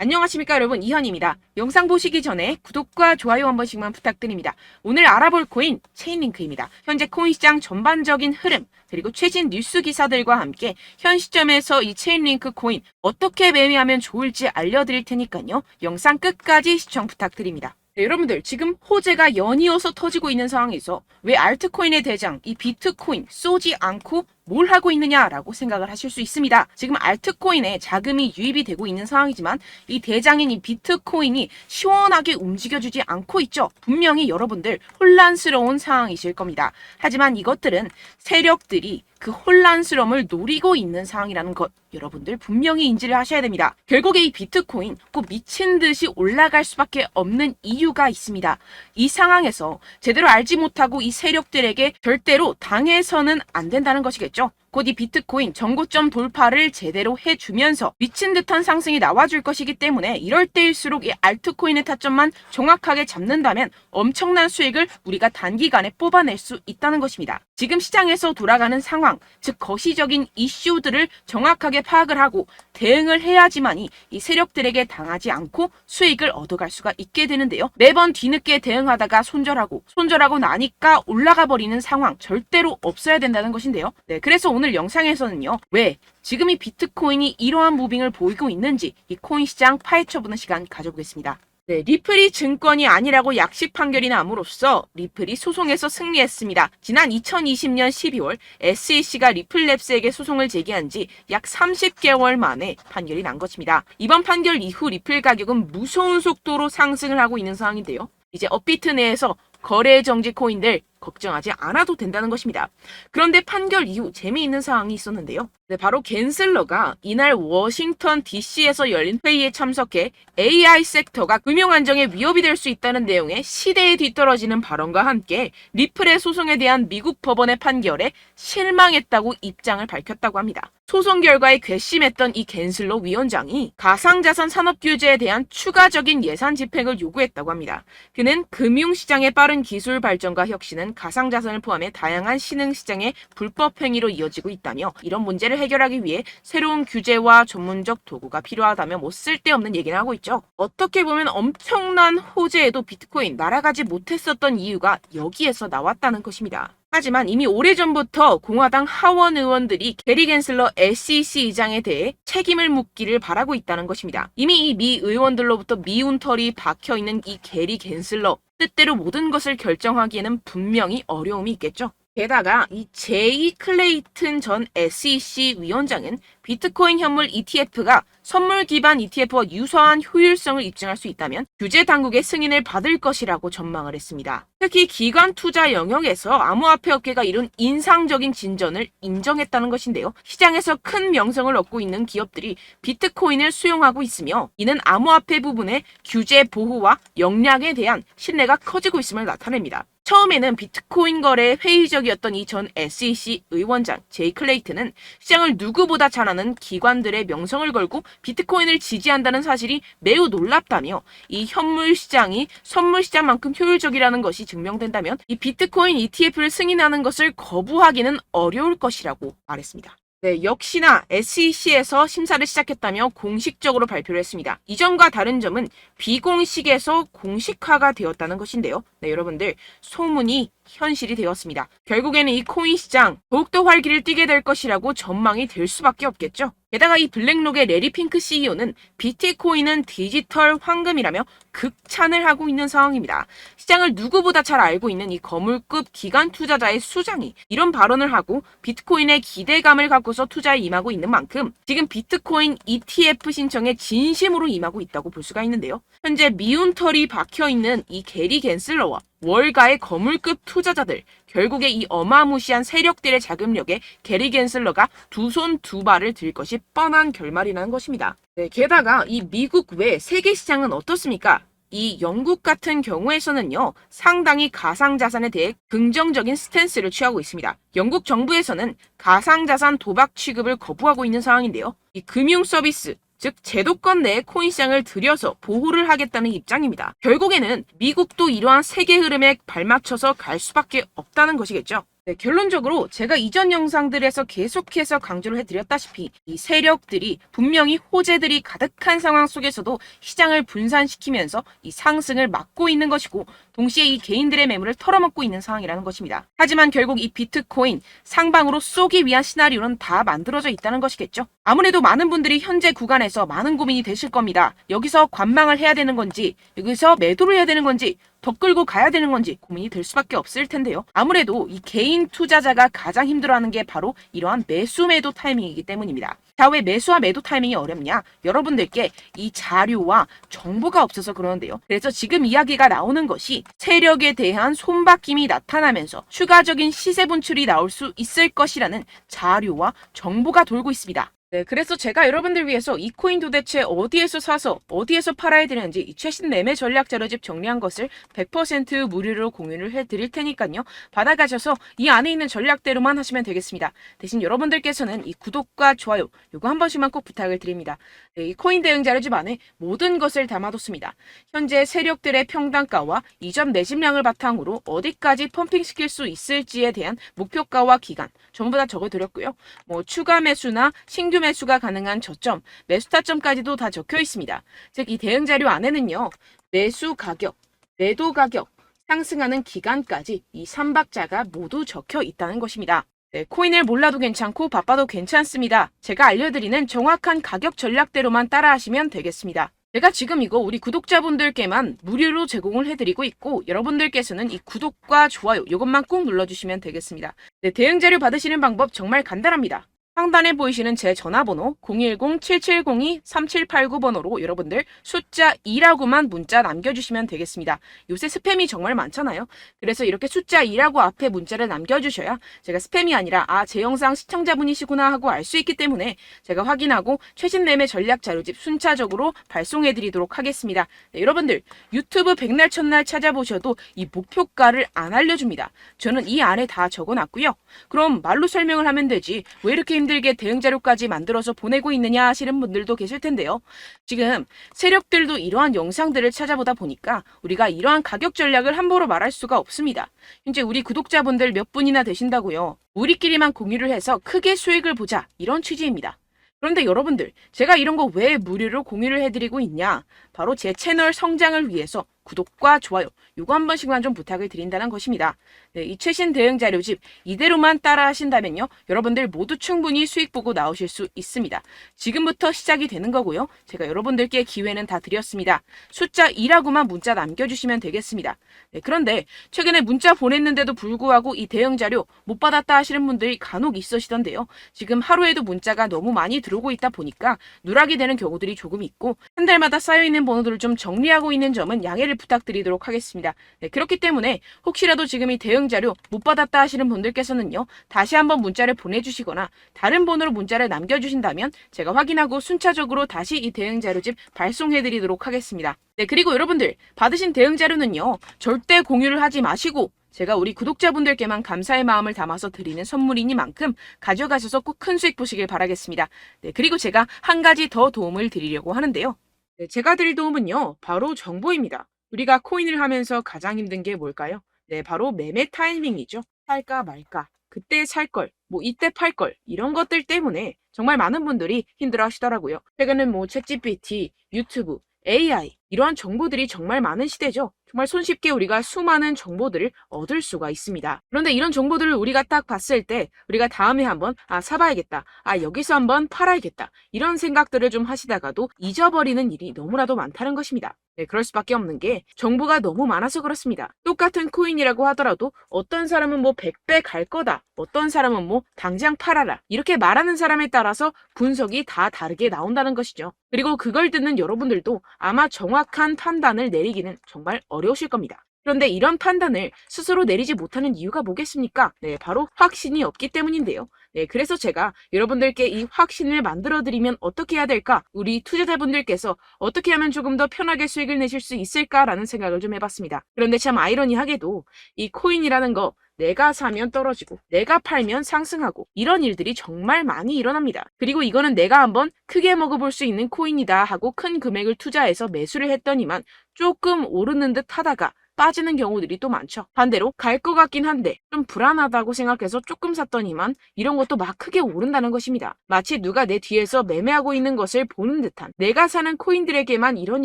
안녕하십니까 여러분, 이현입니다. 영상 보시기 전에 구독과 좋아요 한 번씩만 부탁드립니다. 오늘 알아볼 코인 체인링크입니다. 현재 코인 시장 전반적인 흐름 그리고 최신 뉴스 기사들과 함께 현 시점에서 이 체인링크 코인 어떻게 매매하면 좋을지 알려드릴 테니까요. 영상 끝까지 시청 부탁드립니다. 네, 여러분들 지금 호재가 연이어서 터지고 있는 상황에서 왜 알트코인의 대장 이 비트코인 쏘지 않고 뭘 하고 있느냐라고 생각을 하실 수 있습니다. 지금 알트코인에 자금이 유입이 되고 있는 상황이지만 이 대장인 이 비트코인이 시원하게 움직여주지 않고 있죠. 분명히 여러분들 혼란스러운 상황이실 겁니다. 하지만 이것들은 세력들이 그 혼란스러움을 노리고 있는 상황이라는 것 여러분들 분명히 인지를 하셔야 됩니다. 결국에 이 비트코인 꼭 미친 듯이 올라갈 수밖에 없는 이유가 있습니다. 이 상황에서 제대로 알지 못하고 이 세력들에게 절대로 당해서는 안 된다는 것이겠죠. 곧 이 비트코인 전고점 돌파를 제대로 해주면서 미친 듯한 상승이 나와줄 것이기 때문에 이럴 때일수록 이 알트코인의 타점만 정확하게 잡는다면 엄청난 수익을 우리가 단기간에 뽑아낼 수 있다는 것입니다. 지금 시장에서 돌아가는 상황, 즉 거시적인 이슈들을 정확하게 파악을 하고 대응을 해야지만이 이 세력들에게 당하지 않고 수익을 얻어갈 수가 있게 되는데요. 매번 뒤늦게 대응하다가 손절하고 나니까 올라가 버리는 상황 절대로 없어야 된다는 것인데요. 네, 그래서 오늘 영상에서는요. 왜 지금 이 비트코인이 이러한 무빙을 보이고 있는지 이 코인 시장 파헤쳐보는 시간 가져보겠습니다. 네, 리플이 증권이 아니라고 약식 판결이 남으로써 리플이 소송에서 승리했습니다. 지난 2020년 12월 SEC가 리플랩스에게 소송을 제기한 지 약 30개월 만에 판결이 난 것입니다. 이번 판결 이후 리플 가격은 무서운 속도로 상승을 하고 있는 상황인데요. 이제 업비트 내에서 거래 정지 코인들 걱정하지 않아도 된다는 것입니다. 그런데 판결 이후 재미있는 상황이 있었는데요. 네, 바로 갠슬러가 이날 워싱턴 DC에서 열린 회의에 참석해 AI 섹터가 금융 안정에 위협이 될 수 있다는 내용의 시대에 뒤떨어지는 발언과 함께 리플의 소송에 대한 미국 법원의 판결에 실망했다고 입장을 밝혔다고 합니다. 소송 결과에 괘씸했던 이 갠슬러 위원장이 가상자산 산업 규제에 대한 추가적인 예산 집행을 요구했다고 합니다. 그는 금융시장의 빠른 기술 발전과 혁신은 가상자산을 포함해 다양한 신흥시장의 불법 행위로 이어지고 있다며 이런 문제를 해결하기 위해 새로운 규제와 전문적 도구가 필요하다며 뭐 쓸데없는 얘기를 하고 있죠. 어떻게 보면 엄청난 호재에도 비트코인 날아가지 못했었던 이유가 여기에서 나왔다는 것입니다. 하지만 이미 오래전부터 공화당 하원 의원들이 게리 갠슬러 SEC 의장에 대해 책임을 묻기를 바라고 있다는 것입니다. 이미 이 미 의원들로부터 미운 털이 박혀있는 이 게리 갠슬러 뜻대로 모든 것을 결정하기에는 분명히 어려움이 있겠죠. 게다가 이 제이 클레이튼 전 SEC 위원장은 비트코인 현물 ETF가 선물 기반 ETF와 유사한 효율성을 입증할 수 있다면 규제 당국의 승인을 받을 것이라고 전망을 했습니다. 특히 기관 투자 영역에서 암호화폐 업계가 이룬 인상적인 진전을 인정했다는 것인데요. 시장에서 큰 명성을 얻고 있는 기업들이 비트코인을 수용하고 있으며 이는 암호화폐 부분의 규제 보호와 역량에 대한 신뢰가 커지고 있음을 나타냅니다. 처음에는 비트코인 거래에 회의적이었던 이 전 SEC 의원장 제이 클레이튼은 시장을 누구보다 잘 아는 기관들의 명성을 걸고 비트코인을 지지한다는 사실이 매우 놀랍다며 이 현물 시장이 선물 시장만큼 효율적이라는 것이 증명된다면 이 비트코인 ETF를 승인하는 것을 거부하기는 어려울 것이라고 말했습니다. 네, 역시나 SEC에서 심사를 시작했다며 공식적으로 발표를 했습니다. 이전과 다른 점은 비공식에서 공식화가 되었다는 것인데요. 네, 여러분들 소문이 현실이 되었습니다. 결국에는 이 코인 시장 더욱더 활기를 띠게 될 것이라고 전망이 될 수밖에 없겠죠. 게다가 이 블랙록의 레리 핑크 CEO는 비트코인은 디지털 황금이라며 극찬을 하고 있는 상황입니다. 시장을 누구보다 잘 알고 있는 이 거물급 기관 투자자의 수장이 이런 발언을 하고 비트코인에 기대감을 갖고서 투자에 임하고 있는 만큼 지금 비트코인 ETF 신청에 진심으로 임하고 있다고 볼 수가 있는데요. 현재 미운 털이 박혀있는 이 게리 갠슬러와 월가의 거물급 투자자들, 결국에 이 어마무시한 세력들의 자금력에 게리 갠슬러가 두 손 두 발을 들 것이 뻔한 결말이라는 것입니다. 네, 게다가 이 미국 외 세계 시장은 어떻습니까? 이 영국 같은 경우에서는요, 상당히 가상자산에 대해 긍정적인 스탠스를 취하고 있습니다. 영국 정부에서는 가상자산 도박 취급을 거부하고 있는 상황인데요. 이 금융 서비스, 즉 제도권 내에 코인 시장을 들여서 보호를 하겠다는 입장입니다. 결국에는 미국도 이러한 세계 흐름에 발맞춰서 갈 수밖에 없다는 것이겠죠. 네, 결론적으로 제가 이전 영상들에서 계속해서 강조를 해드렸다시피 이 세력들이 분명히 호재들이 가득한 상황 속에서도 시장을 분산시키면서 이 상승을 막고 있는 것이고 동시에 이 개인들의 매물을 털어먹고 있는 상황이라는 것입니다. 하지만 결국 이 비트코인 상방으로 쏘기 위한 시나리오는 다 만들어져 있다는 것이겠죠. 아무래도 많은 분들이 현재 구간에서 많은 고민이 되실 겁니다. 여기서 관망을 해야 되는 건지 여기서 매도를 해야 되는 건지 더 끌고 가야 되는 건지 고민이 될 수밖에 없을 텐데요. 아무래도 이 개인 투자자가 가장 힘들어하는 게 바로 이러한 매수 매도 타이밍이기 때문입니다. 자, 왜 매수와 매도 타이밍이 어렵냐? 여러분들께 이 자료와 정보가 없어서 그러는데요. 그래서 지금 이야기가 나오는 것이 세력에 대한 손바뀜이 나타나면서 추가적인 시세 분출이 나올 수 있을 것이라는 자료와 정보가 돌고 있습니다. 네, 그래서 제가 여러분들 위해서 이 코인 도대체 어디에서 사서 어디에서 팔아야 되는지 이 최신 매매 전략 자료집 정리한 것을 100% 무료로 공유를 해드릴 테니까요. 받아가셔서 이 안에 있는 전략대로만 하시면 되겠습니다. 대신 여러분들께서는 이 구독과 좋아요 요거 한 번씩만 꼭 부탁을 드립니다. 네, 이 코인 대응 자료집 안에 모든 것을 담아뒀습니다. 현재 세력들의 평단가와 이전 매집량을 바탕으로 어디까지 펌핑시킬 수 있을지에 대한 목표가와 기간 전부 다 적어드렸고요. 뭐 추가 매수나 신규 매수가 가능한 저점, 매수 타점까지도 다 적혀 있습니다. 즉 이 대응 자료 안에는요. 매수 가격, 매도 가격, 상승하는 기간까지 이 3박자가 모두 적혀 있다는 것입니다. 네, 코인을 몰라도 괜찮고 바빠도 괜찮습니다. 제가 알려드리는 정확한 가격 전략대로만 따라하시면 되겠습니다. 제가 지금 이거 우리 구독자분들께만 무료로 제공을 해드리고 있고 여러분들께서는 이 구독과 좋아요 이것만 꼭 눌러주시면 되겠습니다. 네, 대응 자료 받으시는 방법 정말 간단합니다. 상단에 보이시는 제 전화번호 010-7702-3789번호로 여러분들 숫자 2라고만 문자 남겨주시면 되겠습니다. 요새 스팸이 정말 많잖아요. 그래서 이렇게 숫자 2라고 앞에 문자를 남겨주셔야 제가 스팸이 아니라 제 영상 시청자분이시구나 하고 알 수 있기 때문에 제가 확인하고 최신 매매 전략 자료집 순차적으로 발송해드리도록 하겠습니다. 네, 여러분들 유튜브 백날 첫날 찾아보셔도 이 목표가를 안 알려줍니다. 저는 이 안에 다 적어놨고요. 그럼 말로 설명을 하면 되지 왜 이렇게 힘들게 대응 자료까지 만들어서 보내고 있느냐 하시는 분들도 계실 텐데요. 지금 세력들도 이러한 영상들을 찾아보다 보니까 우리가 이러한 가격 전략을 함부로 말할 수가 없습니다. 현재 우리 구독자분들 몇 분이나 되신다고요. 우리끼리만 공유를 해서 크게 수익을 보자 이런 취지입니다. 그런데 여러분들 제가 이런 거 왜 무료로 공유를 해드리고 있냐? 바로 제 채널 성장을 위해서 구독과 좋아요 요거 한 번씩만 좀 부탁을 드린다는 것입니다. 네, 이 최신 대응 자료집 이대로만 따라 하신다면요. 여러분들 모두 충분히 수익 보고 나오실 수 있습니다. 지금부터 시작이 되는 거고요. 제가 여러분들께 기회는 다 드렸습니다. 숫자 2라고만 문자 남겨주시면 되겠습니다. 네, 그런데 최근에 문자 보냈는데도 불구하고 이 대응 자료 못 받았다 하시는 분들이 간혹 있으시던데요. 지금 하루에도 문자가 너무 많이 들어오고 있다 보니까 누락이 되는 경우들이 조금 있고 한 달마다 쌓여있는 번호들을 좀 정리하고 있는 점은 양해를 부탁드리도록 하겠습니다. 네, 그렇기 때문에 혹시라도 지금 이 대응 자료 못 받았다 하시는 분들께서는요. 다시 한번 문자를 보내주시거나 다른 번호로 문자를 남겨주신다면 제가 확인하고 순차적으로 다시 이 대응 자료집 발송해드리도록 하겠습니다. 네, 그리고 여러분들 받으신 대응 자료는요. 절대 공유를 하지 마시고 제가 우리 구독자분들께만 감사의 마음을 담아서 드리는 선물이니만큼 가져가셔서 꼭 큰 수익 보시길 바라겠습니다. 네, 그리고 제가 한 가지 더 도움을 드리려고 하는데요. 네, 제가 드릴 도움은요. 바로 정보입니다. 우리가 코인을 하면서 가장 힘든 게 뭘까요? 네, 바로 매매 타이밍이죠. 살까 말까, 그때 살 걸, 뭐 이때 팔 걸 이런 것들 때문에 정말 많은 분들이 힘들어 하시더라고요. 최근엔 뭐 챗GPT, 유튜브, AI 이러한 정보들이 정말 많은 시대죠. 정말 손쉽게 우리가 수많은 정보들을 얻을 수가 있습니다. 그런데 이런 정보들을 우리가 딱 봤을 때 우리가 다음에 한번 사봐야겠다. 여기서 한번 팔아야겠다. 이런 생각들을 좀 하시다가도 잊어버리는 일이 너무나도 많다는 것입니다. 네, 그럴 수밖에 없는 게 정보가 너무 많아서 그렇습니다. 똑같은 코인이라고 하더라도 어떤 사람은 뭐 100배 갈 거다. 어떤 사람은 뭐 당장 팔아라. 이렇게 말하는 사람에 따라서 분석이 다 다르게 나온다는 것이죠. 그리고 그걸 듣는 여러분들도 아마 정확한 판단을 내리기는 정말 어려우실 겁니다. 그런데 이런 판단을 스스로 내리지 못하는 이유가 뭐겠습니까? 네, 바로 확신이 없기 때문인데요. 네, 그래서 제가 여러분들께 이 확신을 만들어드리면 어떻게 해야 될까? 우리 투자자분들께서 어떻게 하면 조금 더 편하게 수익을 내실 수 있을까라는 생각을 좀 해봤습니다. 그런데 참 아이러니하게도 이 코인이라는 거 내가 사면 떨어지고 내가 팔면 상승하고 이런 일들이 정말 많이 일어납니다. 그리고 이거는 내가 한번 크게 먹어볼 수 있는 코인이다 하고 큰 금액을 투자해서 매수를 했더니만 조금 오르는 듯 하다가 빠지는 경우들이 또 많죠. 반대로 갈 것 같긴 한데 좀 불안하다고 생각해서 조금 샀더니만 이런 것도 막 크게 오른다는 것입니다. 마치 누가 내 뒤에서 매매하고 있는 것을 보는 듯한, 내가 사는 코인들에게만 이런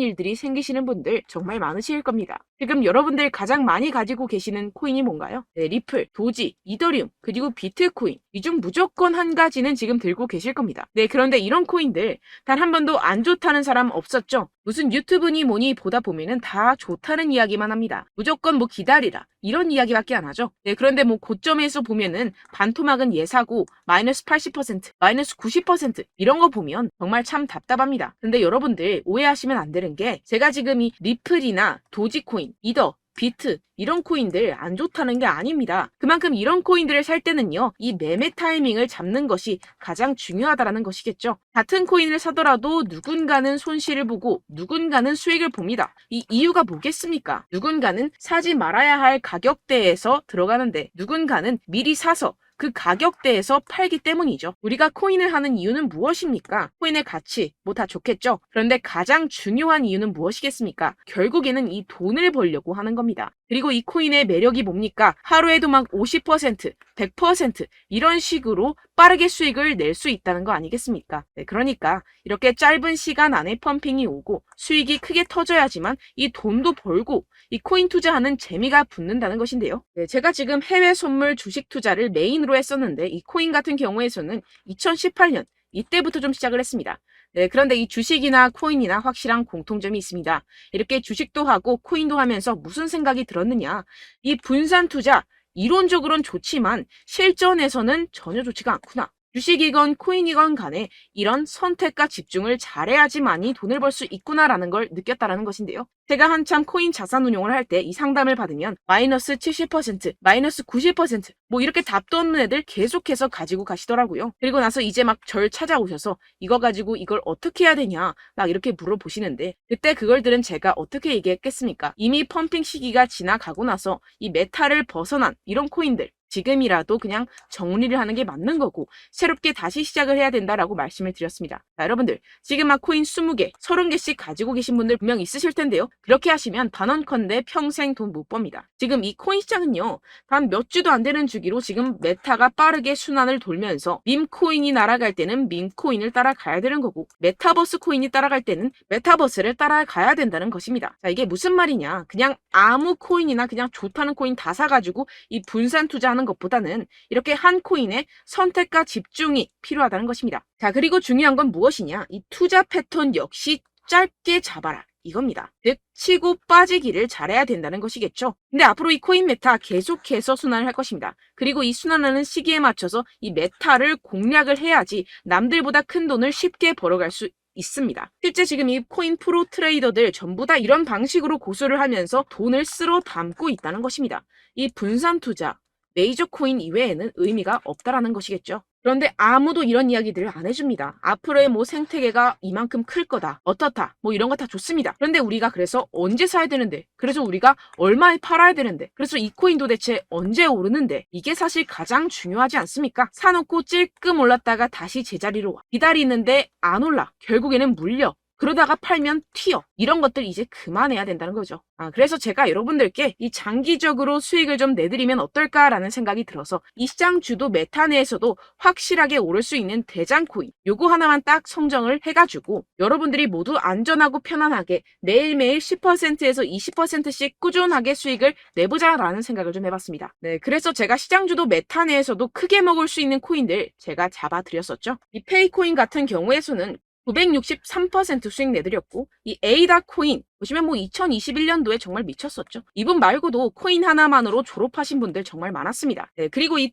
일들이 생기시는 분들 정말 많으실 겁니다. 지금 여러분들 가장 많이 가지고 계시는 코인이 뭔가요? 네, 리플, 도지, 이더리움, 그리고 비트코인. 이 중 무조건 한 가지는 지금 들고 계실 겁니다. 네, 그런데 이런 코인들 단 한 번도 안 좋다는 사람 없었죠? 무슨 유튜브니 뭐니 보다 보면은 다 좋다는 이야기만 합니다. 무조건 뭐 기다리라 이런 이야기밖에 안 하죠. 네, 그런데 뭐 고점에서 보면은 반토막은 예사고 마이너스 80%, 마이너스 90% 이런 거 보면 정말 참 답답합니다. 근데 여러분들 오해하시면 안 되는 게, 제가 지금 이 리플이나 도지코인, 이더, 비트 이런 코인들 안 좋다는 게 아닙니다. 그만큼 이런 코인들을 살 때는요, 이 매매 타이밍을 잡는 것이 가장 중요하다는 것이겠죠. 같은 코인을 사더라도 누군가는 손실을 보고 누군가는 수익을 봅니다. 이 이유가 뭐겠습니까? 누군가는 사지 말아야 할 가격대에서 들어가는데 누군가는 미리 사서 그 가격대에서 팔기 때문이죠. 우리가 코인을 하는 이유는 무엇입니까? 코인의 가치, 뭐 다 좋겠죠. 그런데 가장 중요한 이유는 무엇이겠습니까? 결국에는 이 돈을 벌려고 하는 겁니다. 그리고 이 코인의 매력이 뭡니까? 하루에도 막 50%, 100% 이런 식으로 빠르게 수익을 낼 수 있다는 거 아니겠습니까? 네, 그러니까 이렇게 짧은 시간 안에 펌핑이 오고 수익이 크게 터져야지만 이 돈도 벌고 이 코인 투자하는 재미가 붙는다는 것인데요. 네, 제가 지금 해외 선물 주식 투자를 메인으로 했었는데 이 코인 같은 경우에서는 2018년 이때부터 좀 시작을 했습니다. 네, 그런데 이 주식이나 코인이나 확실한 공통점이 있습니다. 이렇게 주식도 하고 코인도 하면서 무슨 생각이 들었느냐? 이 분산 투자, 이론적으로는 좋지만 실전에서는 전혀 좋지가 않구나. 주식이건 코인이건 간에 이런 선택과 집중을 잘해야지만이 돈을 벌 수 있구나라는 걸 느꼈다라는 것인데요. 제가 한참 코인 자산 운용을 할 때 이 상담을 받으면 마이너스 70%, 마이너스 90% 뭐 이렇게 답도 없는 애들 계속해서 가지고 가시더라고요. 그리고 나서 이제 막 절 찾아오셔서 이거 가지고 이걸 어떻게 해야 되냐 막 이렇게 물어보시는데, 그때 그걸 들은 제가 어떻게 얘기했겠습니까? 이미 펌핑 시기가 지나가고 나서 이 메타를 벗어난 이런 코인들 지금이라도 그냥 정리를 하는 게 맞는 거고 새롭게 다시 시작을 해야 된다라고 말씀을 드렸습니다. 자, 여러분들 지금 막 코인 20개, 30개씩 가지고 계신 분들 분명 있으실 텐데요. 그렇게 하시면 단언컨대 평생 돈 못 법니다. 지금 이 코인 시장은요, 단 몇 주도 안 되는 주기로 지금 메타가 빠르게 순환을 돌면서 밈코인이 날아갈 때는 밈코인을 따라가야 되는 거고 메타버스 코인이 따라갈 때는 메타버스를 따라가야 된다는 것입니다. 자, 이게 무슨 말이냐? 그냥 아무 코인이나 그냥 좋다는 코인 다 사가지고 이 분산 투자하는 것보다는 이렇게 한 코인에 선택과 집중이 필요하다는 것입니다. 자, 그리고 중요한 건 무엇이냐? 이 투자 패턴 역시 짧게 잡아라. 이겁니다. 즉 치고 빠지기를 잘해야 된다는 것이겠죠. 근데 앞으로 이 코인 메타 계속해서 순환을 할 것입니다. 그리고 이 순환하는 시기에 맞춰서 이 메타를 공략을 해야지 남들보다 큰 돈을 쉽게 벌어갈 수 있습니다. 실제 지금 이 코인 프로 트레이더들 전부 다 이런 방식으로 고수를 하면서 돈을 쓸어 담고 있다는 것입니다. 이 분산 투자, 메이저 코인 이외에는 의미가 없다라는 것이겠죠. 그런데 아무도 이런 이야기들을 안 해줍니다. 앞으로의 뭐 생태계가 이만큼 클 거다, 어떻다, 뭐 이런 거 다 좋습니다. 그런데 우리가 그래서 언제 사야 되는데, 그래서 우리가 얼마에 팔아야 되는데, 그래서 이 코인 도대체 언제 오르는데, 이게 사실 가장 중요하지 않습니까? 사놓고 찔끔 올랐다가 다시 제자리로 와. 기다리는데 안 올라. 결국에는 물려. 그러다가 팔면 튀어. 이런 것들 이제 그만해야 된다는 거죠. 그래서 제가 여러분들께 이 장기적으로 수익을 좀 내드리면 어떨까라는 생각이 들어서 이 시장 주도 메타 내에서도 확실하게 오를 수 있는 대장 코인 요거 하나만 딱 선정을 해가지고 여러분들이 모두 안전하고 편안하게 매일매일 10%에서 20%씩 꾸준하게 수익을 내보자라는 생각을 좀 해봤습니다. 네, 그래서 제가 시장 주도 메타 내에서도 크게 먹을 수 있는 코인들 제가 잡아드렸었죠. 이 페이코인 같은 경우에서는 963% 수익 내드렸고, 이 에이다 코인 보시면 뭐 2021년도에 정말 미쳤었죠. 이분 말고도 코인 하나만으로 졸업하신 분들 정말 많았습니다. 네, 그리고 이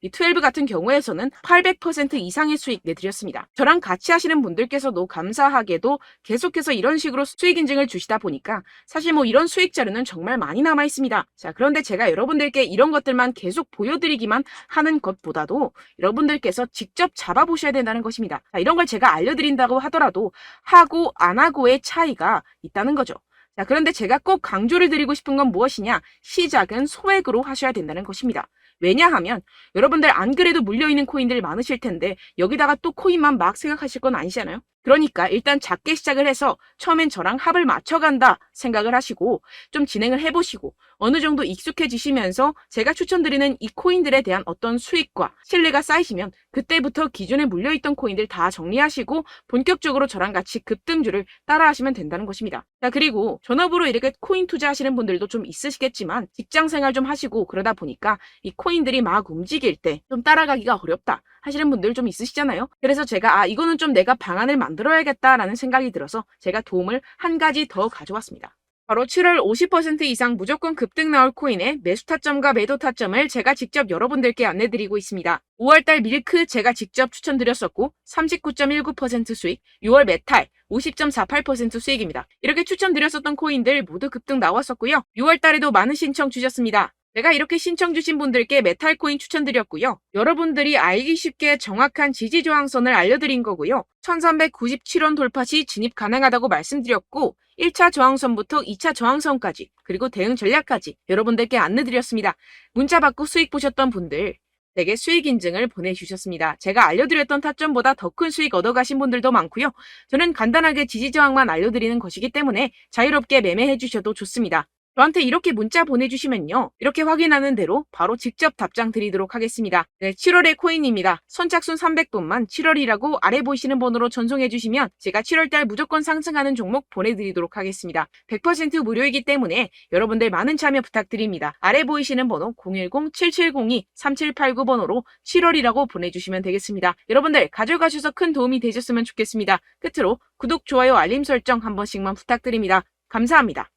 12 같은 경우에서는 800% 이상의 수익 내드렸습니다. 저랑 같이 하시는 분들께서도 감사하게도 계속해서 이런 식으로 수익 인증을 주시다 보니까 사실 뭐 이런 수익 자료는 정말 많이 남아 있습니다. 자, 그런데 제가 여러분들께 이런 것들만 계속 보여드리기만 하는 것보다도 여러분들께서 직접 잡아보셔야 된다는 것입니다. 자, 이런 걸 제가 알려드린다고 하더라도 하고 안 하고의 차이가 있다는 거죠. 자, 그런데 제가 꼭 강조를 드리고 싶은 건 무엇이냐? 시작은 소액으로 하셔야 된다는 것입니다. 왜냐하면 여러분들 안 그래도 물려있는 코인들 많으실 텐데 여기다가 또 코인만 막 생각하실 건 아니잖아요. 그러니까 일단 작게 시작을 해서 처음엔 저랑 합을 맞춰간다 생각을 하시고 좀 진행을 해보시고 어느 정도 익숙해지시면서 제가 추천드리는 이 코인들에 대한 어떤 수익과 신뢰가 쌓이시면 그때부터 기존에 물려있던 코인들 다 정리하시고 본격적으로 저랑 같이 급등주를 따라하시면 된다는 것입니다. 자, 그리고 전업으로 이렇게 코인 투자하시는 분들도 좀 있으시겠지만 직장생활 좀 하시고 그러다 보니까 이 코인들이 막 움직일 때 좀 따라가기가 어렵다 하시는 분들 좀 있으시잖아요. 그래서 제가 이거는 좀 내가 방안을 만들어야겠다라는 생각이 들어서 제가 도움을 한 가지 더 가져왔습니다. 바로 7월 50% 이상 무조건 급등 나올 코인의 매수 타점과 매도 타점을 제가 직접 여러분들께 안내드리고 있습니다. 5월달 밀크 제가 직접 추천드렸었고 39.19% 수익, 6월 메탈 50.48% 수익입니다. 이렇게 추천드렸었던 코인들 모두 급등 나왔었고요. 6월달에도 많은 신청 주셨습니다. 제가 이렇게 신청 주신 분들께 메탈 코인 추천드렸고요. 여러분들이 알기 쉽게 정확한 지지 저항선을 알려드린 거고요. 1397원 돌파 시 진입 가능하다고 말씀드렸고 1차 저항선부터 2차 저항선까지 그리고 대응 전략까지 여러분들께 안내드렸습니다. 문자 받고 수익 보셨던 분들 내게 수익 인증을 보내주셨습니다. 제가 알려드렸던 타점보다 더 큰 수익 얻어가신 분들도 많고요. 저는 간단하게 지지 저항만 알려드리는 것이기 때문에 자유롭게 매매해 주셔도 좋습니다. 저한테 이렇게 문자 보내주시면요. 이렇게 확인하는 대로 바로 직접 답장 드리도록 하겠습니다. 네, 7월의 코인입니다. 선착순 300분만 7월이라고 아래 보이시는 번호로 전송해 주시면 제가 7월달 무조건 상승하는 종목 보내드리도록 하겠습니다. 100% 무료이기 때문에 여러분들 많은 참여 부탁드립니다. 아래 보이시는 번호 010-7702-3789번호로 7월이라고 보내주시면 되겠습니다. 여러분들 가져가셔서 큰 도움이 되셨으면 좋겠습니다. 끝으로 구독, 좋아요, 알림 설정 한 번씩만 부탁드립니다. 감사합니다.